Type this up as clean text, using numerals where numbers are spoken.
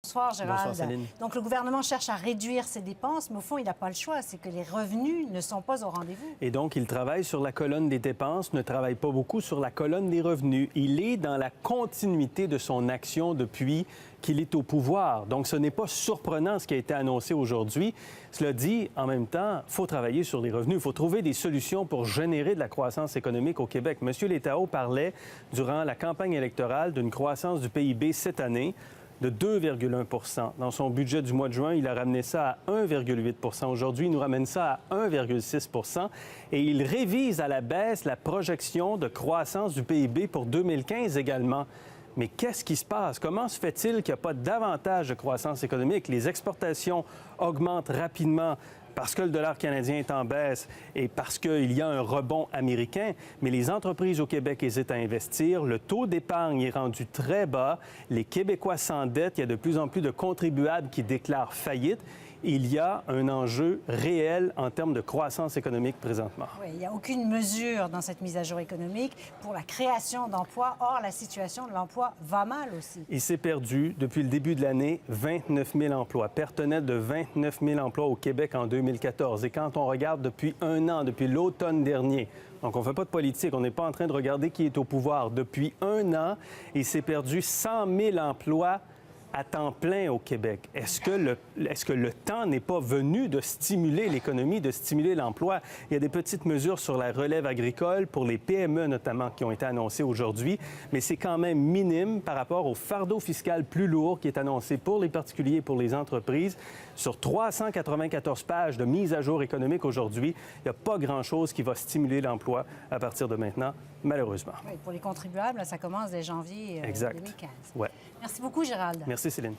Bonsoir, Gérald. Bonsoir, Céline. Donc, le gouvernement cherche à réduire ses dépenses, mais au fond, il n'a pas le choix. C'est que les revenus ne sont pas au rendez-vous. Et donc, il travaille sur la colonne des dépenses, ne travaille pas beaucoup sur la colonne des revenus. Il est dans la continuité de son action depuis qu'il est au pouvoir. Donc, ce n'est pas surprenant ce qui a été annoncé aujourd'hui. Cela dit, en même temps, il faut travailler sur les revenus. Il faut trouver des solutions pour générer de la croissance économique au Québec. M. Létao parlait, durant la campagne électorale, d'une croissance du PIB cette année de 2,1 %. Dans son budget du mois de juin, il a ramené ça à 1,8 %. Aujourd'hui, il nous ramène ça à 1,6 % et il révise à la baisse la projection de croissance du PIB pour 2015 également. Mais qu'est-ce qui se passe? Comment se fait-il qu'il n'y a pas davantage de croissance économique? Les exportations augmentent rapidement parce que le dollar canadien est en baisse et parce qu'il y a un rebond américain. Mais les entreprises au Québec hésitent à investir. Le taux d'épargne est rendu très bas. Les Québécois s'endettent. Il y a de plus en plus de contribuables qui déclarent faillite. Il y a un enjeu réel en termes de croissance économique présentement. Oui, il n'y a aucune mesure dans cette mise à jour économique pour la création d'emplois. Or, la situation de l'emploi va mal aussi. Il s'est perdu, depuis le début de l'année, 29 000 emplois. Perte nette de 29 000 emplois au Québec en 2014. Et quand on regarde depuis un an, depuis l'automne dernier, donc on ne fait pas de politique, on n'est pas en train de regarder qui est au pouvoir. Depuis un an, il s'est perdu 100 000 emplois à temps plein au Québec. Est-ce que le temps n'est pas venu de stimuler l'économie, de stimuler l'emploi? Il y a des petites mesures sur la relève agricole, pour les PME notamment, qui ont été annoncées aujourd'hui, mais c'est quand même minime par rapport au fardeau fiscal plus lourd qui est annoncé pour les particuliers et pour les entreprises. Sur 394 pages de mise à jour économique aujourd'hui, il n'y a pas grand-chose qui va stimuler l'emploi à partir de maintenant, malheureusement. Oui, pour les contribuables, ça commence dès janvier 2015. Ouais. Merci beaucoup, Gérald. Merci, Céline.